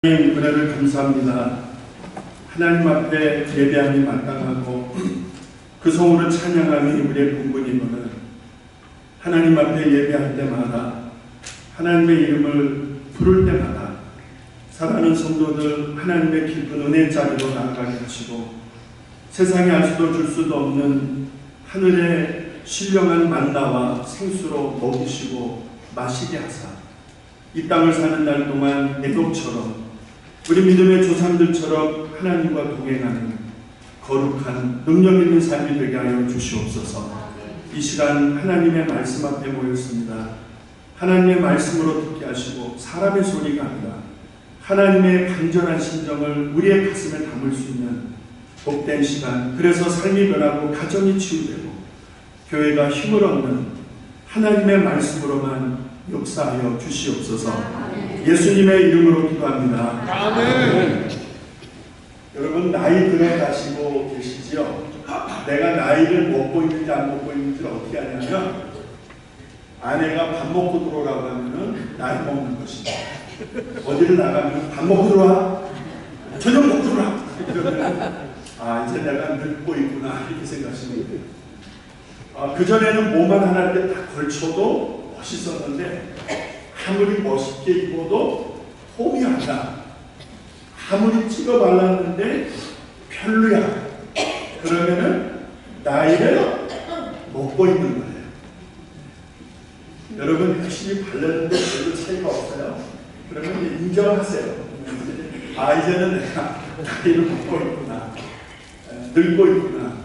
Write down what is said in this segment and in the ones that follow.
하나님 은혜를 감사합니다. 하나님 앞에 예배함이 마땅하고 그 성으로 찬양함이 우리의 본분이거늘 하나님 앞에 예배할 때마다 하나님의 이름을 부를 때마다 사랑하는 성도들 하나님의 깊은 은혜 자리로 나아가게 하시고 세상에 알 수도 줄 수도 없는 하늘의 신령한 만나와 생수로 먹이시고 마시게 하사 이 땅을 사는 날 동안 에녹처럼 우리 믿음의 조상들처럼 하나님과 동행하는 거룩한 능력 있는 삶이 되게 하여 주시옵소서. 이 시간 하나님의 말씀 앞에 모였습니다. 하나님의 말씀으로 듣게 하시고 사람의 소리가 아니라 하나님의 간절한 심정을 우리의 가슴에 담을 수 있는 복된 시간, 그래서 삶이 변하고 가정이 치유되고 교회가 힘을 얻는 하나님의 말씀으로만 역사하여 주시옵소서. 예수님의 이름으로 기도합니다. 아멘. 여러분 나이 들어가시고 계시지요? 내가 나이를 먹고 있는지 안 먹고 있는지를 어떻게 하냐면 아내가 밥 먹고 들어오라고 하면은 나이 먹는 것이다. 어디를 나가면 밥 먹고 들어와? 저녁 먹고 들어와? 아 이제 내가 늙고 있구나 이렇게 생각하시면 돼요. 그전에는 몸만 하나 이렇게 딱 걸쳐도 멋있었는데 아무리 멋있게 입어도 폼이 안 나. 아무리 찍어 발랐는데 별로야. 그러면은 나이를 먹고 있는 거예요. 여러분 열심히 발랐는데 별로 차이가 없어요. 그러면 인정하세요. 아 이제는 내가 나이를 먹고 있구나. 늙고 있구나.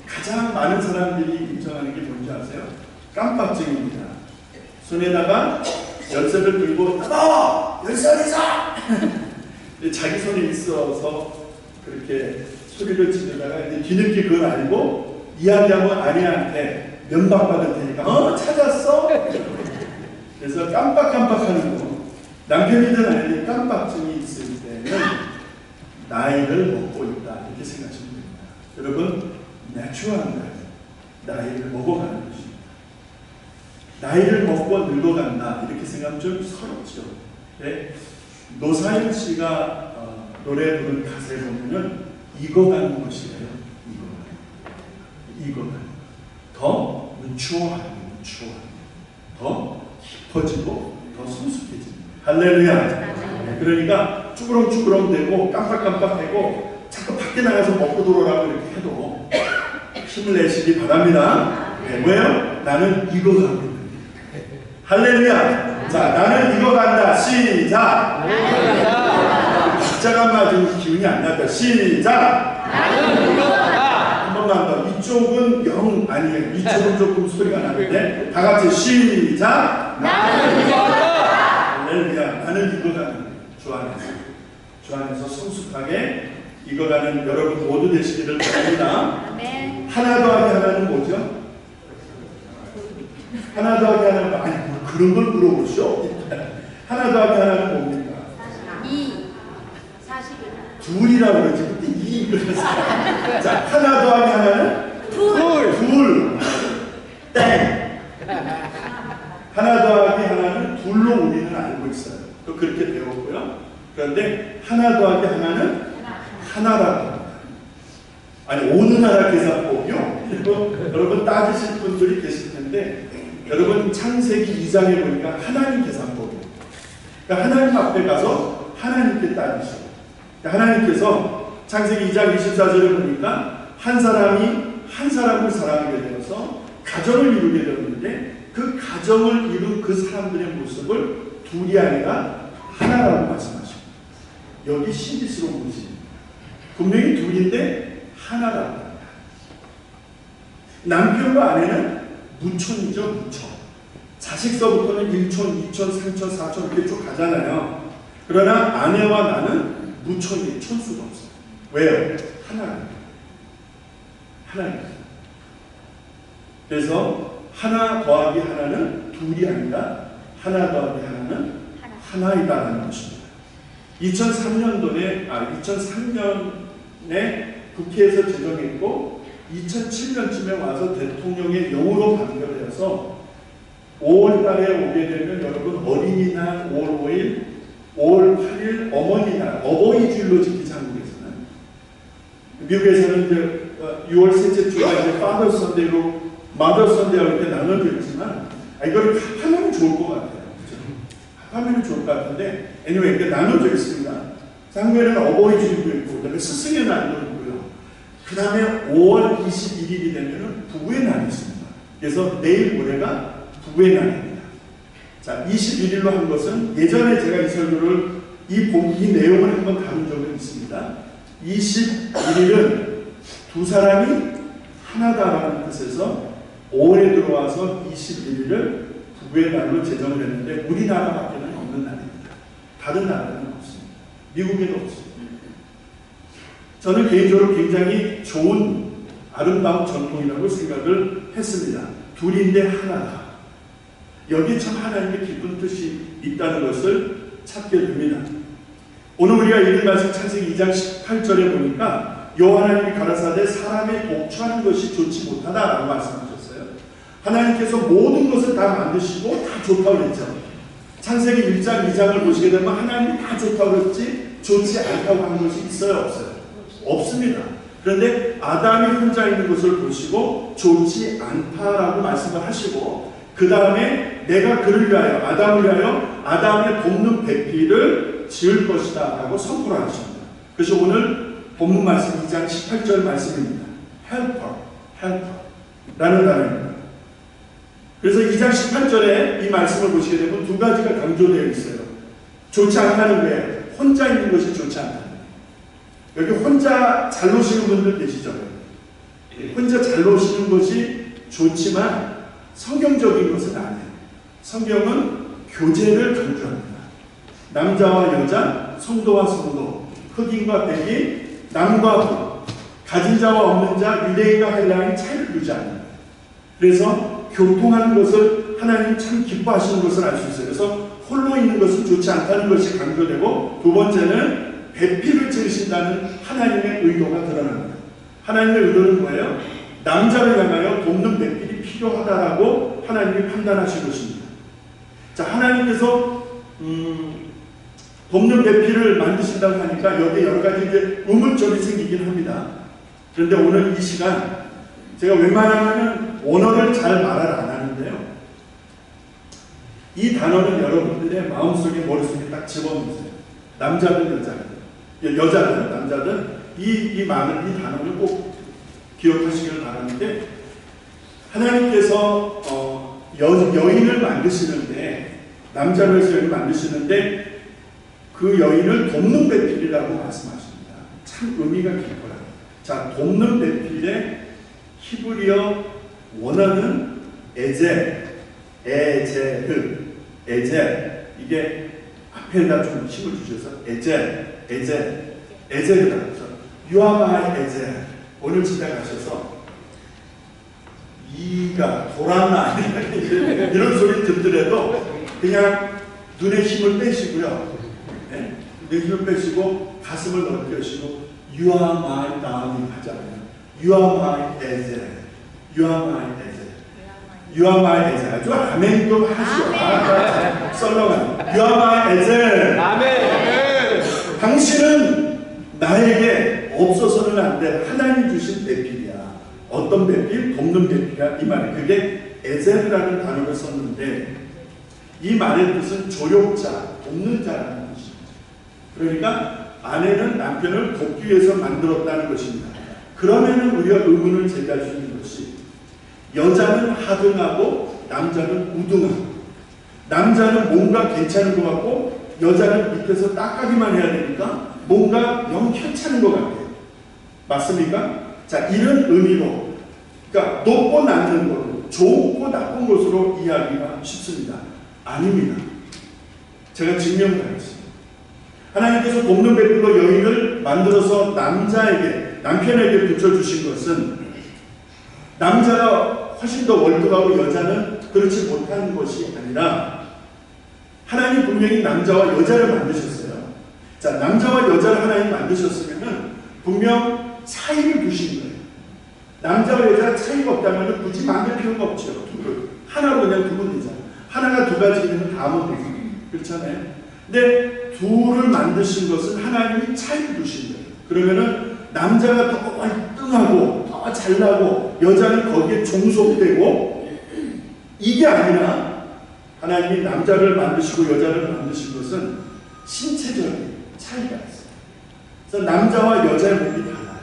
가장 많은 사람들이 인정하는 게 뭔지 아세요? 깜빡증입니다. 손에다가 열쇠를 들고 나와! 열쇠 어디서! 자기 손에 있어서 그렇게 소리를 지르다가 이제 뒤늦게 그걸 알고 이야기하면 아내한테 면박받을 테니까 찾았어? 그래서 깜빡깜빡하는 거. 남편이든 아내든 깜빡증이 있을 때는 나이를 먹고 있다 이렇게 생각하시면 됩니다. 여러분 내추럴한 나이를 먹어가는 것입니다. 나이를 먹고 늙어간다 이렇게 생각하면 좀 서럽죠. 네? 노사연 씨가 노래 부른 가사에 보면은 익어가는 것이래요. 익어가는 더 누추어하고 더 깊어지고 더 성숙해지는 할렐루야. 네, 그러니까 쭈그렁쭈그렁 되고 깜빡깜빡하고 자꾸 밖에 나가서 먹고 들어오라고 이렇게 해도 힘을 내시기 바랍니다. 네, 왜요? 나는 익어가고 할렐루야. 자, 나는 익어간다. 시작. 박자가 맞으면 기운이 안 나다. 시작. 나는 익어간다. 한 번만 더. 이쪽은 영 아니에요. 이쪽은 조금 소리가 나는데 다 같이 시작. 나는 익어간다. 할렐루야. 나는 익어가는 주 안에서 성숙하게 익어가는 여러분 모두 되시기를 바랍니다. 하나 더하기 하나는 뭐죠? 하나 더하기 하나는 아니 뭐 그런 걸 물어보시오. 하나 더하기 하나는 뭡니까? 2 둘이라고 그러지. 그때 2 그랬어요. 자 하나 더하기 하나는 둘. 땡. 하나 더하기 하나는 둘로 우리는 알고 있어요. 또 그렇게 배웠고요. 그런데 하나 더하기 하나는 하나라고 합니다. 아니 어느 나라 계산법이요? 여러분 따지실 분들이 계실 텐데 여러분 창세기 2장에 보니까 하나님 계산법이에요. 그러니까 하나님 앞에 가서 하나님께 따지시고 그러니까 하나님께서 창세기 2장 24절에 보니까 한 사람이 한 사람을 사랑하게 되어서 가정을 이루게 되었는데 그 가정을 이룬 그 사람들의 모습을 둘이 아니라 하나라고 말씀하십니다. 여기 신비스러운 것입니다. 분명히 둘인데 하나라고 합니다. 남편과 아내는 무촌이죠, 무촌. 자식서부터는 1촌, 2촌, 3촌, 4촌 이렇게 쭉 가잖아요. 그러나 아내와 나는 무촌이 촌수가 없어요. 왜요? 하나입니다. 하나입니다. 그래서 하나 더하기 하나는 둘이 아니라 하나 더하기 하나는 하나이다라는 것입니다. 2003년에 국회에서 제정했고 2007년쯤에 와서 대통령의 영으로 판결해서 5월 달에 오게 되면 여러분 어린이날 5월 5일 5월 8일 어머니날, 어버이주일로 지키지 한국에서는. 미국에서는 이제 6월 셋째 주가 이제 파더 선데이로 마더 선데이하고 이렇게 나눠져 있지만, 이걸 합하면 좋을 것 같아요. 합하면 좋을 것 같은데, anyway, 이렇게 나눠져 있습니다. 한국에는 어버이주일도 있고, 그다음에 스승의 날도 있고요. 그 다음에 5월 21일이 되면은 부부의 날이 있습니다. 그래서 내일 모레가 부부의 날입니다. 자, 21일로 한 것은 예전에 제가 이 설교를 이 내용을 한번 다룬 적이 있습니다. 21일은 두 사람이 하나다라는 뜻에서 5월에 들어와서 21일을 부부의 날로 제정을 했는데 우리나라밖에는 없는 날입니다. 다른 나라는 없습니다. 미국에도 없습니다. 저는 개인적으로 굉장히 좋은 아름다운 전통이라고 생각을 했습니다. 둘인데 하나다. 여기 참 하나님의 깊은 뜻이 있다는 것을 찾게 됩니다. 오늘 우리가 읽은 말씀 창세기 2장 18절에 보니까 여호와 하나님이 가라사대 사람의 독초하는 것이 좋지 못하다라고 말씀하셨어요. 하나님께서 모든 것을 다 만드시고 다 좋다고 그랬죠. 창세기 1장 2장을 보시게 되면 하나님이 다 좋다고 그랬지 좋지 않다고 한 것이 있어요, 없어요? 없습니다. 그런데 아담이 혼자 있는 것을 보시고 좋지 않다라고 말씀을 하시고 그 다음에 내가 그를 위하여 아담을 위하여 아담의 돕는 배필을 지을 것이다 라고 선포를 하십니다. 그래서 오늘 본문 말씀 2장 18절 말씀입니다. helper 라는 단어입니다. 그래서 2장 18절에 이 말씀을 보시게 되면 두 가지가 강조되어 있어요. 좋지 않다는 게 혼자 있는 것이 좋지 않다. 여기 혼자 잘 노시는 분들 계시죠? 혼자 잘 노시는 것이 좋지만 성경적인 것은 아니에요. 성경은 교제를 강조합니다. 남자와 여자, 성도와 성도, 흑인과 백인, 남과 북, 가진 자와 없는 자, 유대인과 헬라인 차이를 두지 않는다. 그래서 교통하는 것을 하나님 참 기뻐하시는 것을 알 수 있어요. 그래서 홀로 있는 것은 좋지 않다는 것이 강조되고 두 번째는 배필을 지으신다는 하나님의 의도가 드러납니다. 하나님의 의도는 뭐예요? 남자를 향하여 돕는 배필이 필요하다라고 하나님이 판단하신 것입니다. 자, 하나님께서 돕는 배필을 만드신다고 하니까 여기에 여러 가지 이제 의문점이 생기긴 합니다. 그런데 오늘 이 시간 제가 웬만하면 원어를 잘 말을 안 하는데요. 이 단어는 여러분들의 마음속에 머릿속에 딱 집어넣으세요. 남자든 여자든 남자든 이 단어를 꼭 기억하시길 바라는데 하나님께서 여인을 만드시는데 남자를 해서 여인을 만드시는데 그 여인을 돕는 배필이라고 말씀하십니다. 참 의미가 깊어요. 자, 돕는 배필의 히브리어 원어는 에젤 이게 앞에다 좀 힘을 주셔서 에젤이다. You are my 에젤. 오늘 집에 가셔서 이가 돌았나 이런 소리 듣더라도 그냥 눈에 힘을 빼시고요. 네? 눈에 힘을 빼시고 가슴을 넓게 하시고 You are my darling 하잖아요. You are my 에젤. You are my 에젤. You are my 에젤. 아주 아멘 좀 하시오. 썰렁한 You are my 에젤. 아멘. 당신은 나에게 없어서는 안 돼. 하나님 주신 배필이야. 어떤 배필? 돕는 배필이야. 이 말이 그게 에젤이라는 단어를 썼는데 이 말의 뜻은 조력자, 돕는 자라는 뜻입니다. 그러니까 아내는 남편을 돕기 위해서 만들었다는 것입니다. 그러면은 우리가 의문을 제기할 수 있는 것이 여자는 하등하고 남자는 우등하고 남자는 뭔가 괜찮은 것 같고 여자는 밑에서 닦아기만 해야 되니까 뭔가 영 괜찮은 것 같아요. 맞습니까? 자, 이런 의미로 그러니까 높고 낮는 것으로 좋고 나쁜 것으로 이해하기가 쉽습니다. 아닙니다. 제가 증명하겠습니다. 하나님께서 돕는 배필로 여인을 만들어서 남편에게 붙여주신 것은 남자가 훨씬 더 월등하고 여자는 그렇지 못한 것이 아니라 하나님 분명히 남자와 여자를 만드셨어요. 자, 남자와 여자를 하나님 만드셨으면은 분명 차이를 두신 거예요. 남자와 여자가 차이가 없다면 굳이 만들 필요가 없죠. 하나로 그냥 두면 되잖아요. 하나가 두 가지면 다 하면 되죠. 그렇잖아요. 근데 둘을 만드신 것은 하나님이 차이를 두신 거예요. 그러면은 남자가 더 월등하고 더 잘나고 여자는 거기에 종속되고, 이게 아니라 하나님이 남자를 만드시고 여자를 만드신 것은 신체적인 차이가 있어요. 그래서 남자와 여자의 몸이 달라요.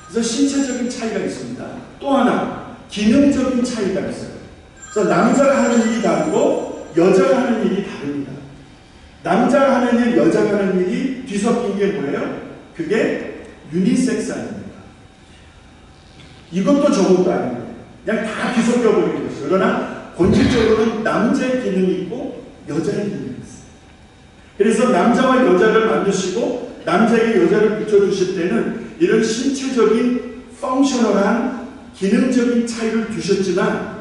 그래서 신체적인 차이가 있습니다. 또 하나 기능적인 차이가 있어요. 그래서 남자가 하는 일이 다르고 여자가 하는 일이 다릅니다. 남자가 하는 일, 여자가 하는 일이 뒤섞인 게 뭐예요? 그게 유니섹스 아닙니까? 이것도 저것도 아니에요. 그냥 다 뒤섞여버린 것이죠. 그러나 본질적으로는 남자의 기능이 있고 여자의 기능이 있어요. 그래서 남자와 여자를 만드시고 남자에게 여자를 붙여주실 때는 이런 신체적인 펑셔널한 기능적인 차이를 두셨지만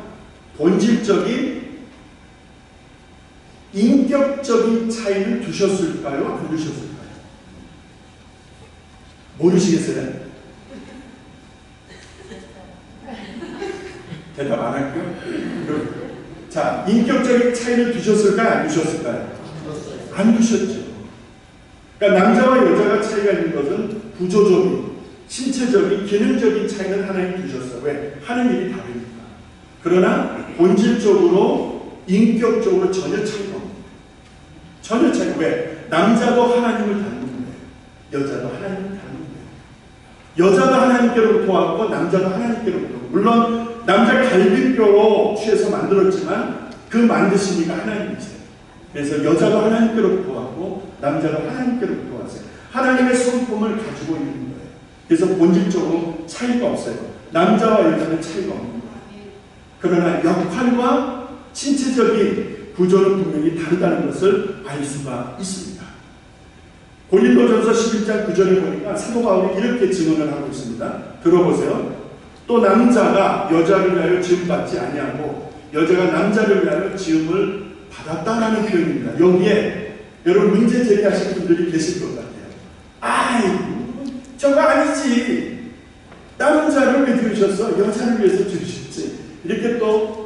본질적인 인격적인 차이를 두셨을까요? 안 두셨을까요? 모르시겠어요? 대답 안 할게요. 자, 인격적인 차이를 두셨을까요? 안 두셨을까요? 안 두셨죠. 그러니까 남자와 여자가 차이가 있는 것은 구조적인, 신체적인, 기능적인 차이는 하나님이 두셨어요. 왜? 하는 일이 다르니까. 그러나 본질적으로, 인격적으로 전혀 차이가 없습니다. 전혀 차이가. 왜? 남자도 하나님을 닮은 거예요. 여자도 하나님을 닮은 거예요. 여자도 하나님께로부터 왔고 남자도 하나님께로부터 왔고, 물론 남자 갈비뼈로 취해서 만들었지만 그 만드신 이가 하나님이세요. 그래서 여자도 하나님께로부터 왔고 남자도 하나님께로부터 왔어요. 하나님의 성품을 가지고 있는 거예요. 그래서 본질적으로 차이가 없어요. 남자와 여자는 차이가 없는 거예요. 그러나 역할과 신체적인 구조는 분명히 다르다는 것을 알 수가 있습니다. 고린도전서 11장 9절에 보니까 사도 바울이 이렇게 증언을 하고 있습니다. 들어보세요. 또 남자가 여자를 위하여 지음받지 아니하고 여자가 남자를 위하여 지음을 받았다라는 표현입니다. 여기에 여러분 문제 제기하신 분들이 계실 것 같아요. 아이, 저거 아니지. 남자를 왜 들으셨어? 여자를 위해서 들으셨지. 이렇게 또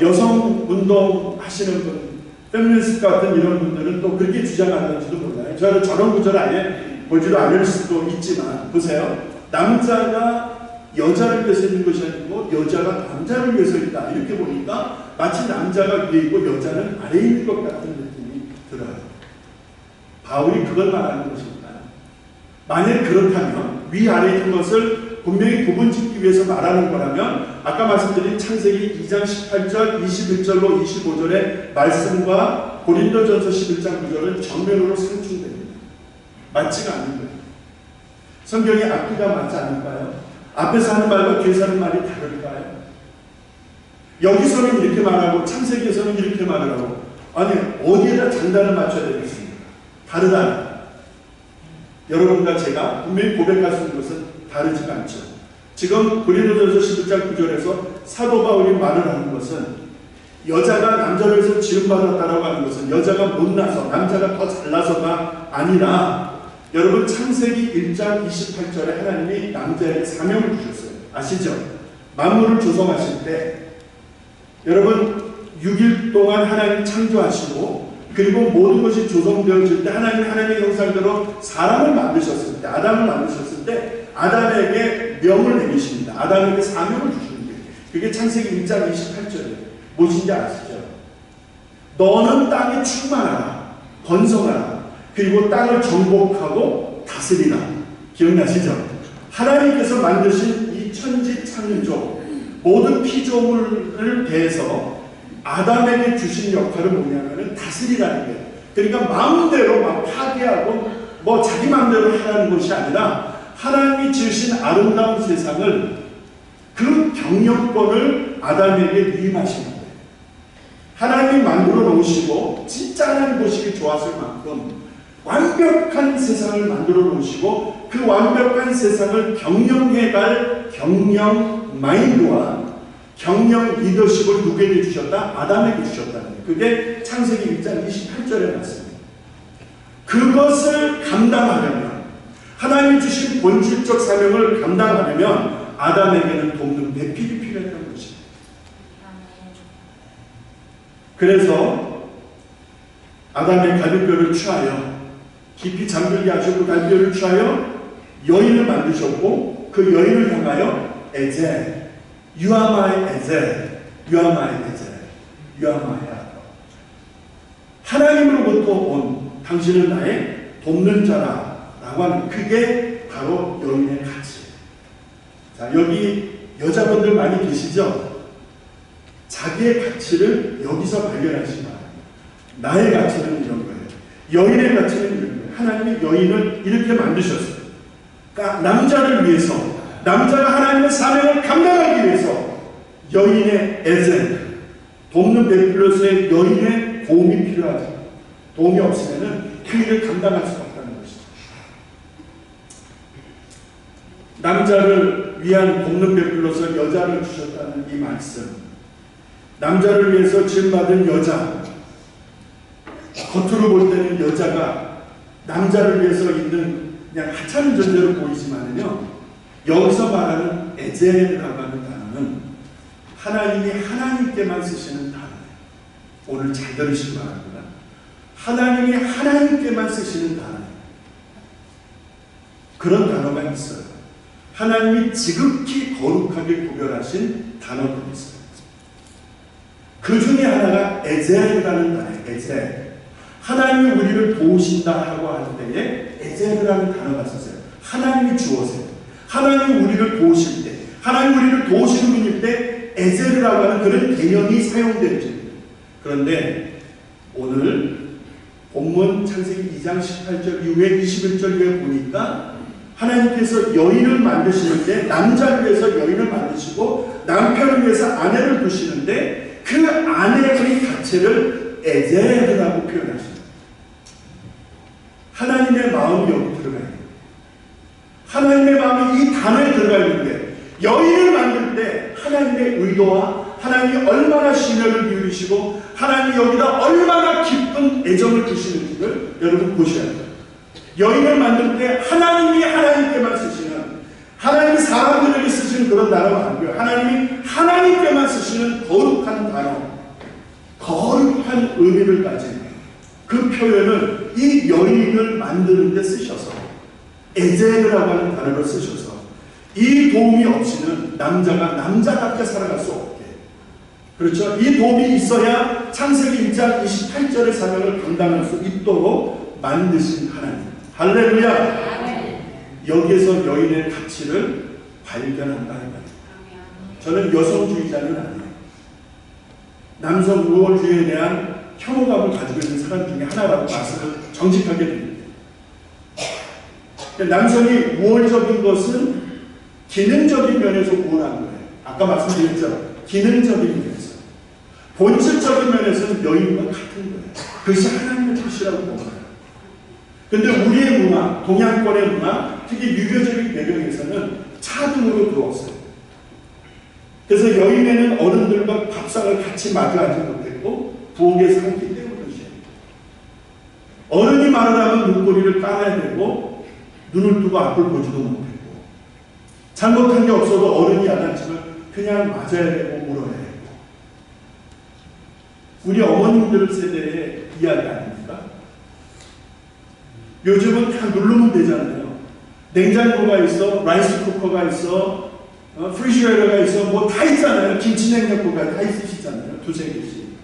여성 운동 하시는 분, 페미니스트 같은 이런 분들은 또 그렇게 주장하는지도 몰라요. 저는 저런 구절을 아예 보지도 않을 수도 있지만, 보세요. 남자가 여자를 위해서 있는 것이 아니고 여자가 남자를 위해서 있다. 이렇게 보니까 마치 남자가 위에 있고 여자는 아래에 있는 것 같은 느낌이 들어요. 바울이 그걸 말하는 것일까요? 만약 그렇다면 위아래 있는 것을 분명히 구분짓기 위해서 말하는 거라면 아까 말씀드린 창세기 2장 18절, 21절로 25절의 말씀과 고린도전서 11장 9절은 정면으로 상충됩니다. 맞지가 않는 거예요. 성경의 앞뒤가 맞지 않을까요? 앞에서 하는 말과 뒤에서 하는 말이 다를까요? 여기서는 이렇게 말하고 창세기에서는 이렇게 말을 하고, 아니 어디에다 장단을 맞춰야 되겠습니까? 다르다. 여러분과 제가 분명히 고백할 수 있는 것은 다르지가 않죠. 지금 고린도전서 11장 9절에서 사도 바울이 말을 하는 것은 여자가 남자를 위해서 지음받았다라고 하는 것은 여자가 못나서 남자가 더 잘나서가 아니라, 여러분 창세기 1장 28절에 하나님이 남자에게 사명을 주셨어요. 아시죠? 만물을 조성하실 때 여러분 6일 동안 하나님 창조하시고 그리고 모든 것이 조성되어질 때 하나님의 형상대로 사람을 만드셨을 때, 아담을 만드셨을 때 아담에게 명을 내리십니다. 아담에게 사명을 주시는 거예요. 그게 창세기 1장 28절이에요. 무엇인지 아시죠? 너는 땅에 충만하라, 번성하라, 그리고 땅을 정복하고 다스리라. 기억나시죠? 하나님께서 만드신 이 천지 창조, 모든 피조물을 대해서 아담에게 주신 역할은 뭐냐면은 다스리라는 거예요. 그러니까 마음대로 막 파괴하고 뭐 자기 마음대로 하라는 것이 아니라 하나님이 지으신 아름다운 세상을, 그 경영권을 아담에게 위임하신 거예요. 하나님이 만들어 놓으시고 진짜 하나님 보시기 좋았을 만큼 완벽한 세상을 만들어 놓으시고 그 완벽한 세상을 경영해갈 경영 마인드와 경영 리더십을 누구에게 주셨다? 아담에게 주셨다는 거예요. 그게 창세기 1장 28절에 말씀입니다. 그것을 감당하려면, 하나님이 주신 본질적 사명을 감당하려면 아담에게는 돕는 배필이 필요했던 것입니다. 그래서 아담의 갈비뼈를 취하여 깊이 잠들게 하시고 갈비뼈를 취하여 여인을 만드셨고 그 여인을 향하여 에제, You are my 에제, You are my 에제, You are my 하나님으로부터 온 당신은 나의 돕는 자라라고 하는 그게 바로 여인의 가치. 자, 여기 여자분들 많이 계시죠? 자기의 가치를 여기서 발견하시기 바랍니다. 나의 가치는 이런 거예요. 여인의 가치는 이런 거예요. 하나님이 여인을 이렇게 만드셨어요. 그러니까 남자를 위해서, 남자가 하나님의 사명을 감당하기 위해서 여인의 에젠, 돕는 베풀로서의 여인의 도움이 필요하죠. 도움이 없으면 그 일을 감당할 수 없다는 것이죠. 남자를 위한 돕는 베풀로서 여자를 주셨다는 이 말씀, 남자를 위해서 지음받은 여자, 겉으로 볼 때는 여자가 남자를 위해서 있는 그냥 하찮은 존재로 보이지만요, 여기서 말하는 에제라고 하는 단어는 하나님이 하나님께만 쓰시는 단어예요. 오늘 잘 들으시기 바랍니다. 하나님이 하나님께만 쓰시는 단어예요. 그런 단어가 있어요. 하나님이 지극히 거룩하게 구별하신 단어들이 있어요. 그 중에 하나가 에제라는 단어예요. 에제. 하나님이 우리를 도우신다 하고 할 때에 에제라는 단어가 있었어요. 하나님이 주어세요. 하나님이 우리를 도우실 때, 하나님이 우리를 도우시는 분일 때 에제라고 하는 그런 개념이 사용되죠. 그런데 오늘 본문 창세기 2장 18절 이후에 21절 이후에 보니까 하나님께서 여인을 만드시는데 남자를 위해서 여인을 만드시고 남편을 위해서 아내를 두시는데 그 아내의 가치를 에제라고 표현하십니다. 하나님의 마음이 여기 들어가 있는 거예요. 하나님의 마음이 이 단어에 들어가 있는데 여인을 만들 때 하나님의 의도와 하나님이 얼마나 심혈을 기울이시고 하나님이 여기다 얼마나 깊은 애정을 주시는지를 여러분 보셔야 돼요. 여인을 만들 때 하나님이 하나님께만 쓰시는, 하나님이 사람들에게 쓰시는 그런 단어가 아니고요. 하나님이 하나님께만 쓰시는 거룩한 단어, 거룩한 의미를 가진 그 표현을 이 여인을 만드는 데 쓰셔서 에제라고 하는 단어를 쓰셔서 이 도움이 없이는 남자가 남자답게 살아갈 수 없게, 그렇죠? 이 도움이 있어야 창세기 1장 28절의 사명을 감당할 수 있도록 만드신 하나님. 할렐루야! 여기에서 여인의 가치를 발견한다 이 말이에요. 저는 여성주의자는 아니에요. 남성 우월주의에 대한 혐오감을 가지고 있는 사람 중에 하나라고 말씀을 정직하게 드립니다. 남성이 우월적인 것은 기능적인 면에서 우월한 거예요. 아까 말씀드렸죠. 기능적인 면에서. 본질적인 면에서는 여인과 같은 거예요. 그것이 하나님의 뜻이라고 봅니다. 그런데 우리의 문화, 동양권의 문화, 특히 유교적인 배경에서는 차등으로 들어왔어요. 그래서 여인에는 어른들과 밥상을 같이 마주하지 못했고 부엌에 살기 때문이죠. 어른이 말을 하면 눈꼬리를 깔아야 되고 눈을 뜨고 앞을 보지도 못했고 잘못한 게 없어도 어른이 야단치면 그냥 맞아야 되고 물어야 되고. 우리 어머님들 세대의 이야기 아닙니까? 요즘은 그냥 누르면 되잖아요. 냉장고가 있어, 라이스 쿠커가 있어, 프리지레이터가 있어, 뭐 다 있잖아요. 김치냉장고가 다 있으시잖아요. 두세 개씩.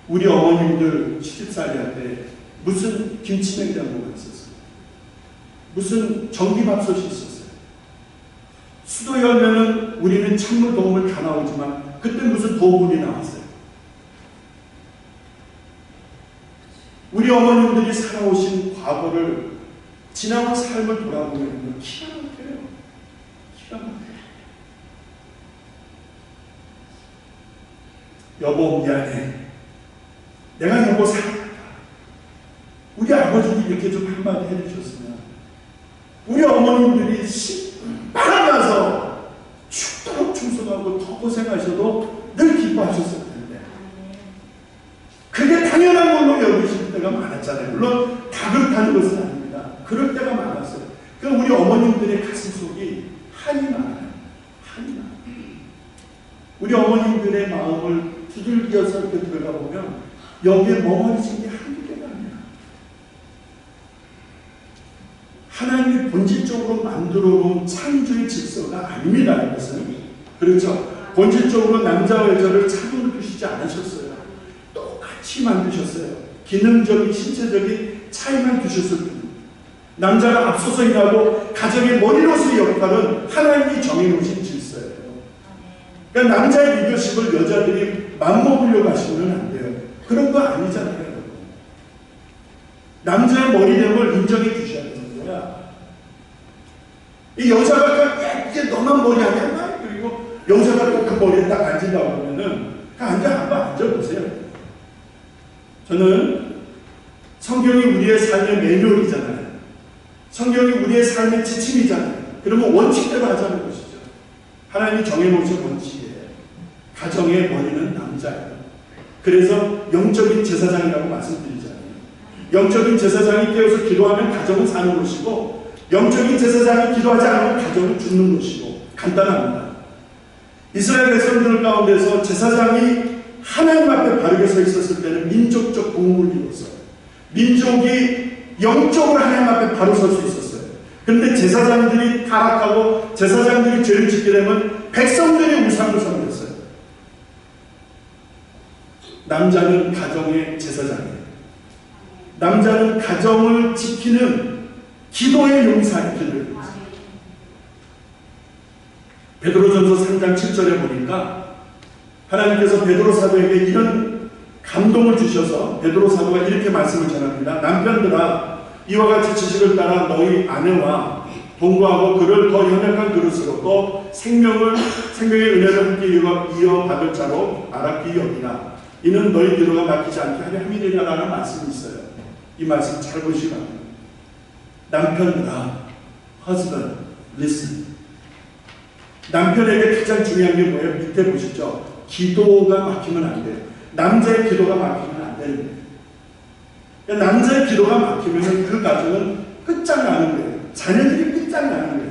우리 어머님들 시집살이 할 때 무슨 김치냉장고가 있었어요. 무슨 전기밥솥이 있었어요. 수도 열면은 우리는 찬물, 동물 다 나오지만 그때 무슨 도물이 나왔어요. 우리 어머님들이 살아오신 과거를, 지나온 삶을 돌아보면 기가 막혀요. 기가 막혀요. 여보 미안해. 내가 여보 사랑한다. 우리 아버지도 이렇게 좀 한마디 해주셨으면, 우리 어머님들이 빨아가서 죽도록 충성하고 더 고생하셔도 늘 기뻐하셨을 텐데 그게 당연한 걸로 여기실 때가 많았잖아요. 물론 다 그렇다는 것은 아닙니다. 그럴 때가 많았어요. 그러니까 우리 어머님들의 가슴 속이 한이 많아요. 한이 많아요. 우리 어머님들의 마음을 두들겨서 이렇게 들어가 보면 여기에 멍하니진 게 한두 개가 아니야. 하나님이 본질적으로 만들어 놓은 창조의 질서가 아닙니다. 이것은. 그렇죠. 본질적으로 남자와 여자를 차별을 두시지 않으셨어요. 똑같이 만드셨어요. 기능적인 신체적인 차이만 두셨을 뿐. 남자가 앞서서 일하고 가정의 머리로서의 역할은 하나님이 정해놓으신 질서예요. 그러니까 남자의 리더십을 여자들이 맘먹으려고 하시면 안 돼요. 그런 거 아니잖아요. 남자의 머리됨을 인정해 주셔야 되는 거야. 이 여자가 이제 너만 머리 하냐? 그리고 여자가 그 머리에 딱 앉으려고 하면은 한번 앉아보세요. 저는 성경이 우리의 삶의 매뉴얼이잖아요. 성경이 우리의 삶의 지침이잖아요. 그러면 원칙대로 하자는 것이죠. 하나님이 정해놓으신 원칙이에요. 가정의 머리는 남자예요. 그래서 영적인 제사장이라고 말씀드리잖아요. 영적인 제사장이 깨어서 기도하면 가정은 사는 것이고, 영적인 제사장이 기도하지 않으면 가정은 죽는 것이고, 간단합니다. 이스라엘 백성들 가운데서 제사장이 하나님 앞에 바르게 서 있었을 때는 민족적 공물이 이뤘어요. 민족이 영적으로 하나님 앞에 바로 설 수 있었어요. 그런데 제사장들이 타락하고 제사장들이 죄를 짓게 되면 백성들이 우상을 섬겼어요. 남자는 가정의 제사장이에요. 남자는 가정을 지키는 기도의 용사의 길을 보세요. 베드로전서 3장 7절에 보니까 하나님께서 베드로 사도에게 이런 감동을 주셔서 베드로 사도가 이렇게 말씀을 전합니다. 남편들아, 이와 같이 지식을 따라 너희 아내와 동거하고 그를 더 연약한 그릇으로 또 생명의 은혜를 함께 이어받을 자로 알았기 여기라. 이는 너희 기도가 막히지 않게 하려 함이니라라는 말씀이 있어요. 이 말씀 잘 보시기 바랍니다. 남편들아, husband, listen. 남편에게 가장 중요한 게 뭐예요? 밑에 보시죠. 기도가 막히면 안 돼요. 남자의 기도가 막히면 안 되는 거예요. 그러니까 남자의 기도가 막히면 그 가정은 끝장나는 거예요. 자녀들이 끝장나는 거예요.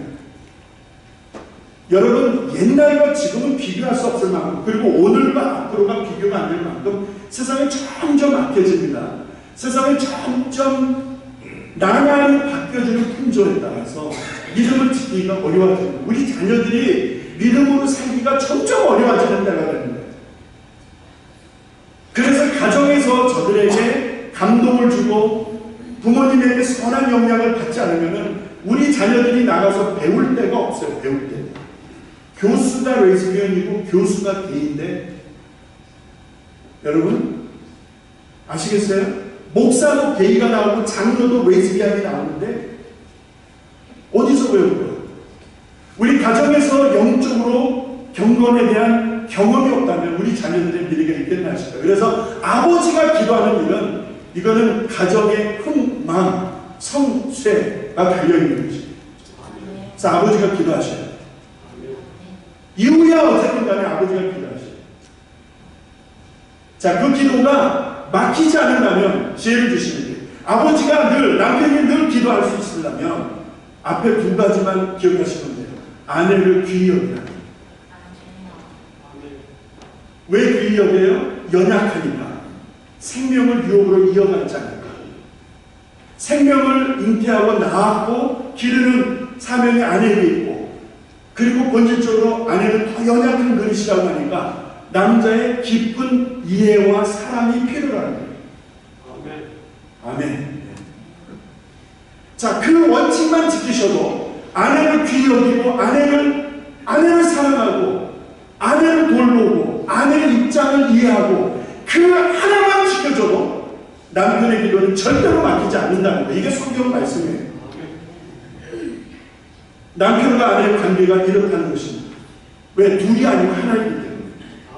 여러분, 옛날과 지금은 비교할 수 없을 만큼, 그리고 오늘과 앞으로가 비교가 안 될 만큼 세상이 점점 악해집니다. 세상이 점점 나날이 바뀌어지는 풍조에 따라서 믿음을 지키기가 어려워집니다. 우리 자녀들이 믿음으로 살기가 점점 어려워지는 때가 되는 거예요. 그래서 가정에서 저들에게 감동을 주고 부모님에게 선한 영향을 받지 않으면 우리 자녀들이 나가서 배울 데가 없어요. 배울 때. 교수가 레즈비언이고 교수가 게이인데 여러분 아시겠어요? 목사도 게이가 나오고 장로도 레즈비언이 나오는데 어디서 배운 거예요? 우리 가정에서 영적으로 경건에 대한 경험이 없다면 우리 자녀들의 미래가 있겠나 싶어요. 그래서 아버지가 기도하는 일은 이거는 가정의 흥망, 성쇠가 달려있는 것입니다. 그래서 아버지가 기도하셔요. 이후야 어쨌든 간에 아버지가 기도하셔요. 자, 그 기도가 막히지 않는다면 지혜를 주시면 돼요. 아버지가 남편이 늘 기도할 수 있으려면 앞에 두 가지만 기억하시면 돼요. 아내를 귀히 여기라. 왜 귀히 여겨요? 연약하니까. 생명을 유혹으로 이어가지 않을까. 생명을 잉태하고 낳았고 기르는 사명이 아내에게 있고, 그리고 본질적으로 아내는 더 연약한 그릇이라고 하니까 남자의 깊은 이해와 사랑이 필요하는 거예요. 아멘. 자, 그 원칙만 지키셔도 아내를 귀히 여기고 아내를 사랑하고 아내를 돌보고 아내의 입장을 이해하고 그 하나만 지켜줘도 남편의 기도는 절대로 막히지 않는다는 거예요. 이게 성경 말씀이에요. 남편과 아내의 관계가 이렇다는 것입니다. 왜? 둘이 아니고 하나이기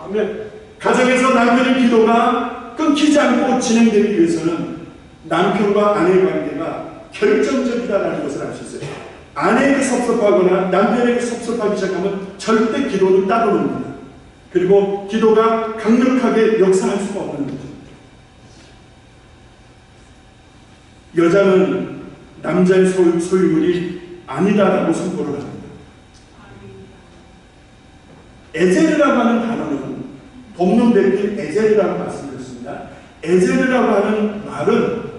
때문에. 가정에서 남편의 기도가 끊기지 않고 진행되기 위해서는 남편과 아내의 관계가 결정적이다라는 것을 아셨어요. 아내에게 섭섭하거나 남편에게 섭섭하기 시작하면 절대 기도는 따로놉니다. 그리고 기도가 강력하게 역사할 수가 없는 거죠. 여자는 남자의 소유물이 아니다라고 선포를 합니다. 에젤이라고 하는 단어는 법론 백필 에젤이라고 말씀드렸습니다. 에제르라고 하는 말은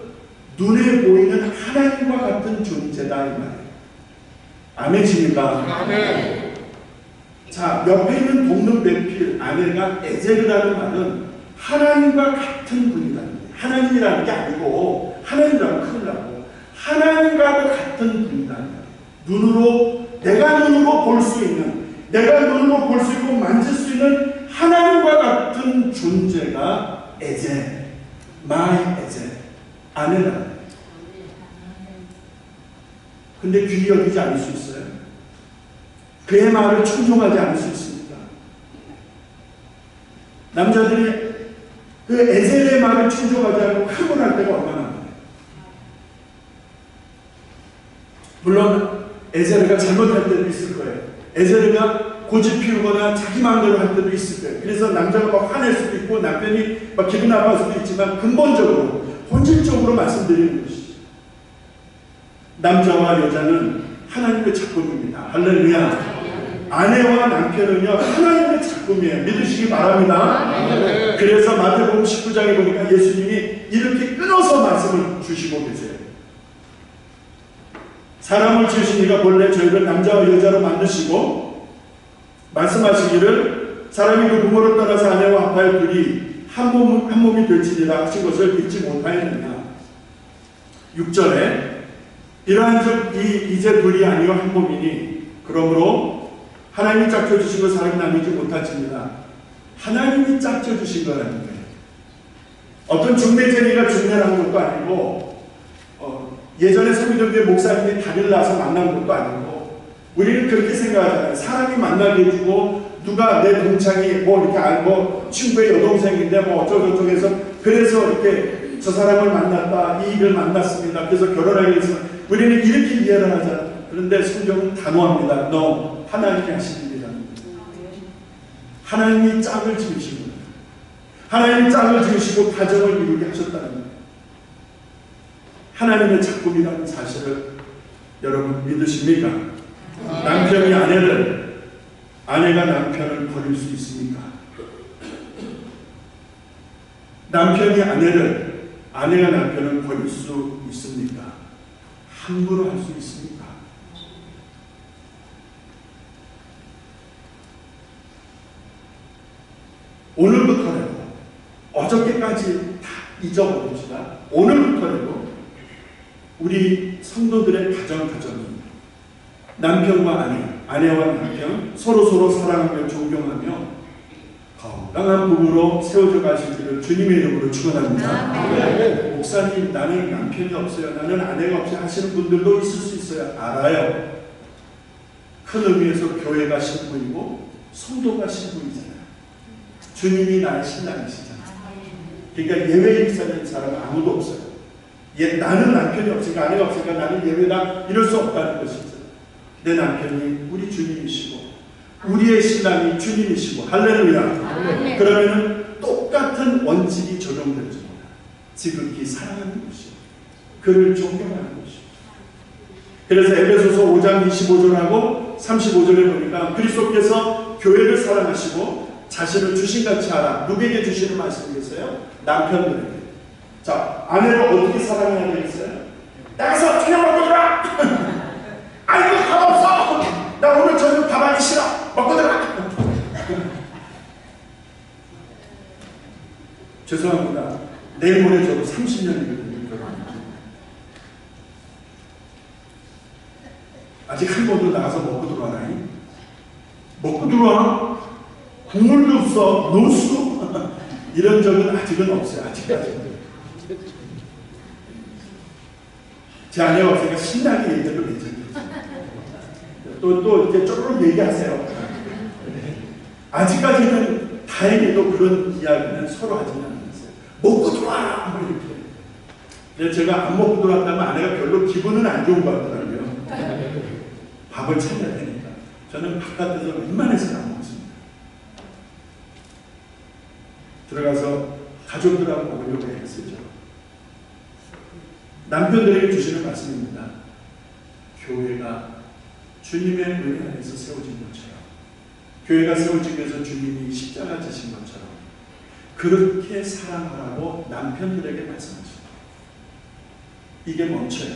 눈에 보이는 하나님과 같은 존재다 이 말이에요. 아멘이십니까? 아멘. 자, 옆에 있는 돕는 배필 아내가 에제르라는 말은 하나님과 같은 분이라는 거예요. 하나님이라는 게 아니고 하나님이라고 큰일 나고 하나님과 같은 분이라는 거예요. 눈으로 내가 눈으로 볼 수 있는 내가 눈으로 볼 수 있고 만질 수 있는 하나님과 같은 존재가 에제 마이 에제 아내라는 거예요. 근데 귀히 여기지 않을 수 있어요? 그의 말을 충종하지 않을 수 있습니까? 남자들이 그 에젤의 말을 충종하지 않고 흥분할 때가 얼마나 많아요. 물론 에젤가 잘못할 때도 있을 거예요. 에젤가 고집 피우거나 자기 마음대로 할 때도 있을 거예요. 그래서 남자가 막 화낼 수도 있고 남편이 막 기분 나빠할 수도 있지만 근본적으로 본질적으로 말씀드리는 것이죠. 남자와 여자는 하나님의 작품입니다. 할렐루야. 아내와 남편은요 하나님의 작품이에요. 믿으시기 바랍니다. 그래서 마태복음 19장에 보니까 예수님이 이렇게 끊어서 말씀을 주시고 계세요. 사람을 지으신 이가 본래 저희를 남자와 여자로 만드시고 말씀하시기를 사람이 그 부모를 따라서 아내와 아빠의 둘이 한 몸이 될지니라 하신 것을 믿지 못하였느냐. 6절에 이러한즉 이제 둘이 아니요 한 몸이니 그러므로 하나님이 짝져주신 것 사람이 나누지 못할지니라. 하나님이 짝져주신 거라는 거예요. 어떤 중매쟁이가 중매한 것도 아니고 예전에 성경교회 목사님이 다리를 놔서 만난 것도 아니고 우리는 그렇게 생각하잖아요. 사람이 만나게 해주고 누가 내 동창이 뭐 이렇게 알고 친구의 여동생인데 뭐 어쩌고저쩌고 해서 그래서 이렇게 저 사람을 만났다 이 일을 만났습니다. 그래서 결혼하기 위해서 우리는 이렇게 이해를 하잖아요. 그런데 성경은 단호합니다. No. 하나님이 하신 일이라는 거예요. 하나님이 짝을 지으신 거예요. 하나님이 짝을 지으시고 가정을 이루게 하셨다는 거예요. 하나님의 작품이라는 사실을 여러분 믿으십니까? 남편이 아내를 아내가 남편을 버릴 수 있습니까? 남편이 아내를 아내가 남편을 버릴 수 있습니까? 함부로 할 수 있습니까? 오늘부터라도 어저께까지 다 잊어버립시다. 오늘부터라도 우리 성도들의 가정이 남편과 아내와 남편 서로 사랑하며 존경하며 건강한 부부로 세워져 가실 길을 주님의 이름으로 축원합니다. 목사님 나는 남편이 없어요. 나는 아내가 없어요 하시는 분들도 있을 수 있어요. 알아요. 큰 의미에서 교회가 신부이고 성도가 신부이잖아요. 주님이 나의 신랑이시잖아요. 그러니까 예외 일사는 사람은 아무도 없어요. 나는 남편이 없으니까 아내가 없으니까 나는 예외다 이럴 수 없다는 것이죠. 내 남편이 우리 주님이시고 우리의 신랑이 주님이시고 할렐루야. 그러면 똑같은 원칙이 적용되죠. 지극히 사랑하는 것이요 그를 존경하는 것이요. 그래서 에베소서 5장 25절하고 35절에 보니까 그리스도께서 교회를 사랑하시고 자신을 주신같이 하라. 누구에게 주시는 말씀이겠어요? 남편들에게. 자, 아내를 어떻게 사랑해야 되겠어요? 나가서 저녁 먹고 들어와! 아이고 밥 없어! 나 오늘 저녁 밥 하기 싫어! 먹고 들어와! 죄송합니다. 내일 모레 저도 30년이거든요. 아직 한 번도 나가서 먹고 들어와라니? 먹고 들어와? 국물도 없어. 노수? 이런 적은 아직은 없어요. 아직까지. 제 아내가 없으니까 신나게 얘기해도 괜찮겠죠. 또 이렇게 쪼르륵 얘기하세요. 아직까지는 다행히도 그런 이야기는 서로 하지는 않았어요. 먹고 들어와라! 뭐 이렇게. 근데 제가 안 먹고 들어왔다면 아내가 별로 기분은 안 좋은 것 같더라고요. 밥을 찾아야 되니까. 저는 바깥에서 웬만해서는 안 먹습니다. 들어가서 가족들하고 먹으려고 했었죠. 남편들에게 주시는 말씀입니다. 교회가 주님의 은혜 안에서 세워진 것처럼 교회가 세워지기 위해서 주님이 십자가 지신 것처럼 그렇게 사랑하라고 남편들에게 말씀하십니다. 이게 멈춰요.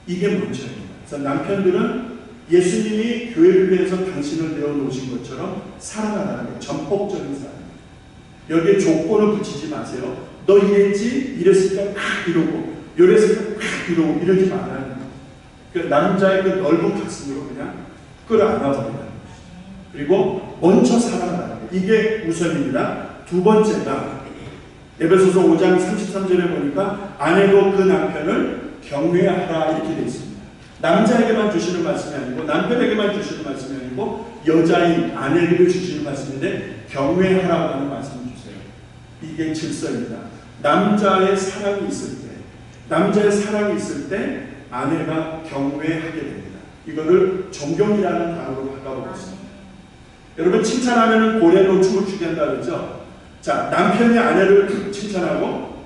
이게 멈춰요. 그래서 남편들은 예수님이 교회를 위해서 당신을 내어놓으신 것처럼 사랑하라는 거예요. 전폭적인 사랑. 여기에 조건을 붙이지 마세요. 너 이랬지? 이랬으니까 막 이러고, 이랬으니까 막 이러고, 이러지 말라는 거예요. 그 남자의 그 넓은 가슴으로 그냥 끌어안아버리라는 거예요. 그리고 먼저 사랑하라는 거예요. 이게 우선입니다. 두 번째가 에베소서 5장 33절에 보니까 아내도 그 남편을 경외하라 이렇게 되어 있습니다. 남자에게만 주시는 말씀이 아니고 남편에게만 주시는 말씀이 아니고 여자인 아내에게 주시는 말씀인데 경외하라고 하는 말씀을 주세요. 이게 질서입니다. 남자의 사랑이 있을 때 아내가 경외하게 됩니다. 이거를 존경이라는 단어로 바꿔보겠습니다. 여러분 칭찬하면 고래 노축을 주게 한다 그랬죠? 자, 남편이 아내를 칭찬하고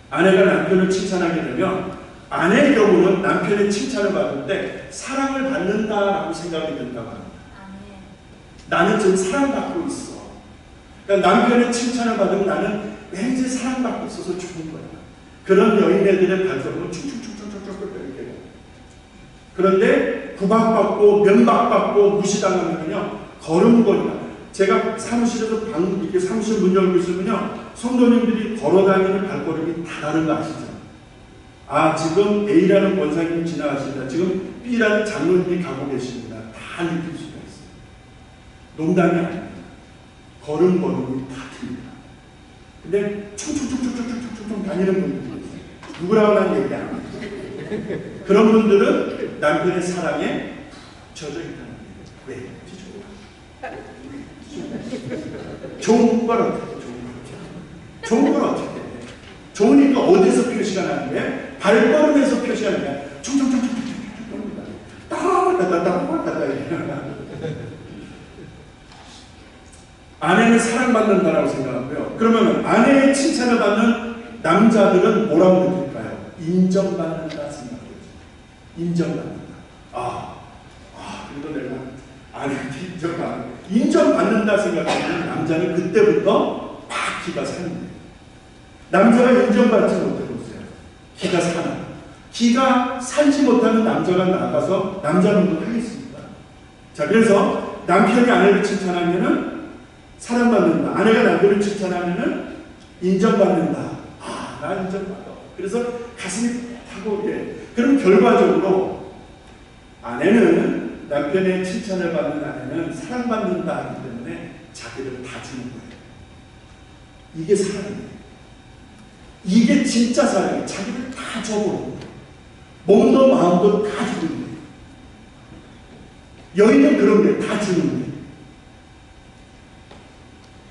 아내가 남편을 칭찬하게 되면 아내의 경우는 남편의 칭찬을 받을 때 사랑을 받는다라고 생각이 된다고 합니다. 나는 지금 사랑받고 있어. 그러니까 남편의 칭찬을 받으면 나는 왠지 사랑받고 있어서 좋은 거야. 그런 여인애들의 발걸음은 충충충충충충 이렇게. 그런데 구박받고 면박받고 무시당하면요 걸음걸이가. 제가 사무실에서 이렇게 사무실 문 열고 있으면요 성도님들이 걸어다니는 발걸음이 다 다른 거 아시죠? 아, 지금 A라는 권사님이 지나가십니다. 지금 B라는 장로님이 가고 계십니다. 다 느낄 수가 있어요. 농담이 아닙니다. 걸음걸음이 다 틀립니다. 근데 충충충충충충충충 다니는 분들이 있어요. 누구라고 난 얘기 안 합니다. 그런 분들은 남편의 사랑에 젖어 있다는 거예요. 왜? 좋은 걸 어떻게 해? 좋은 걸 어떻게 해? 좋으니까 어디서 표시가 나는 거야? 발걸음에서 표시가 나는 거야. 총총총총총총 아내는 사랑받는다라고 생각하고요. 그러면 아내의 칭찬을 받는 남자들은 뭐라고 느낄까요? 인정받는다 생각해요. 인정받는다. 그래도 내가 아내한테 인정받는다 생각하면 남자는 그때부터 막 기가 사는 거예요. 남자가 인정받지 못해보세요. 기가 사나. 기가 살지 못하는 남자가 나가서 남자는 하겠습니다. 자, 그래서 남편이 아내를 칭찬하면은 사랑받는다. 아내가 남편을 칭찬하면은 인정받는다. 나 인정받아. 그래서 가슴이 타고 그럼 결과적으로 아내는 남편의 칭찬을 받는 아내는 사랑받는다 하기 때문에 자기를 다 주는 거예요. 이게 사랑이에요. 이게 진짜 사랑이에요. 자기를 다 줘버리는 거예요. 몸도 마음도 다 주는 거예요. 여인은 그런 게 다 주는 거예요.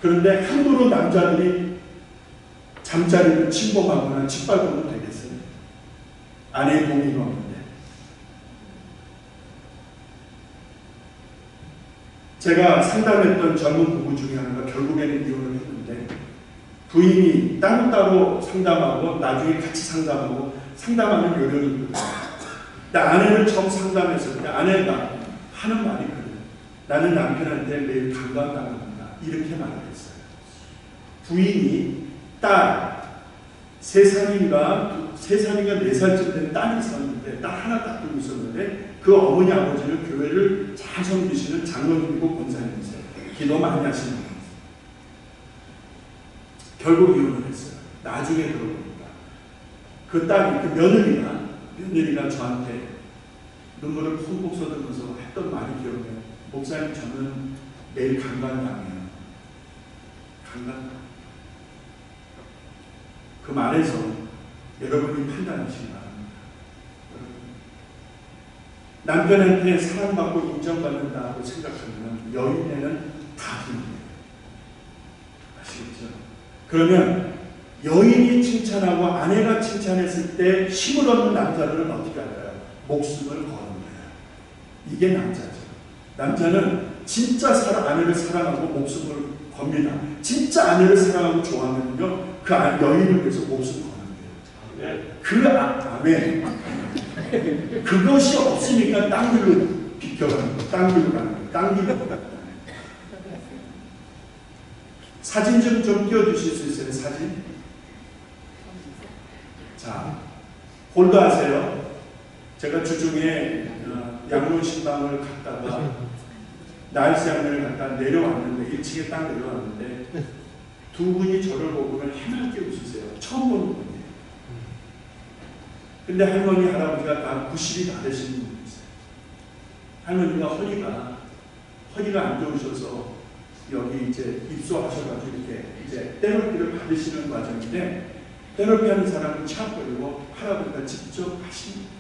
그런데 함부로 남자들이 잠자리를 침범하거나 짓밟으면 되겠어요? 아내의 동의가 없는데. 제가 상담했던 젊은 부부 중에 하나가 결국에는 이혼을 했는데 부인이 따로따로 상담하고 나중에 같이 상담하는 요령이 있거든요. 근데 아내를 처음 상담했을 때 아내가 하는 말이 그래요. 나는 남편한테 매일 강간당합니다. 이렇게 말을 했어요. 부인이 딸 3살인가 4살쯤 된 딸이 있었는데 딸 하나 딱 두고 있었는데 그 어머니 아버지는 교회를 잘 섬기시는 장로님이고 권사님이세요. 기도 많이 하시는 분이세요. 결국 이혼을 했어요. 나중에 들어보니까 그 딸이 그 며느리가 저한테 눈물을 펑펑 쏟으면서 했던 말이 기억해요. 목사님 저는 매일 강간당해요. 강간. 그 말에서 여러분이 판단하시기 바랍니다. 남편한테 사랑받고 인정받는다고 생각하면 여인에는 다 힘들어요. 아시겠죠? 그러면 여인이 칭찬하고 아내가 칭찬했을 때 힘을 얻는 남자들은 어떻게 할까요? 목숨을 거는 거예요. 이게 남자죠. 남자는 진짜 아내를 사랑하고 목숨을 겁니다. 진짜 아내를 사랑하고 좋아하면요, 그 여인을 위해서 목숨을 거는 거예요. 아멘. 그것이 없으니까 딴 길로 비켜가는 거예요. 딴 길로 가는 거예요. 딴 길로 가는 거예요. 사진 좀 띄워주실 수 있어요? 사진? 자, 홀드하세요. 제가 주중에 양로신방을 갔다가 나일스 양면을 갔다 내려왔는데 1층에 딱 내려왔는데 두 분이 저를 보고는 해맑게 웃으세요. 처음 보는 분이에요. 근데 할머니 할아버지가 다 90이 다 되시는 분이세요. 할머니가 허리가 안 좋으셔서 여기 이제 입소하셔가지고 이렇게 이제 테라피를 받으시는 과정인데 테라피 하는 사람은 차 끌고 할아버지가 직접 하십니다.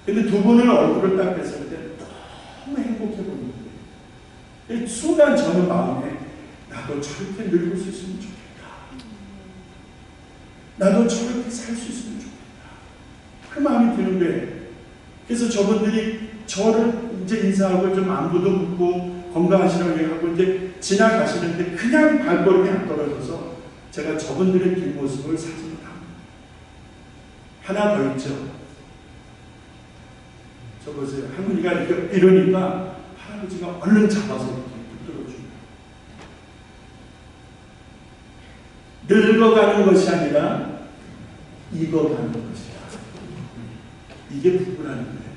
근데 두 분을 얼굴을 딱 뵀을 때 너무 행복해 보이는 거예요. 순간 저는 마음에 나도 저렇게 늙을 수 있으면 좋겠다. 나도 저렇게 살 수 있으면 좋겠다. 그 마음이 드는 거예요. 그래서 저분들이 저를 이제 인사하고 좀 안부도 묻고 건강하시라고 얘기하고 이제 지나가시는데 그냥 발걸음이 안 떨어져서 제가 저분들의 뒷모습을 사진을 합니다. 하나 더 있죠. 저 보세요. 할머니가 이러니까 할아버지가 얼른 잡아서 이렇게 붙들어줍니다. 늙어가는 것이 아니라 익어가는 것이다. 이게 부부라는 거예요.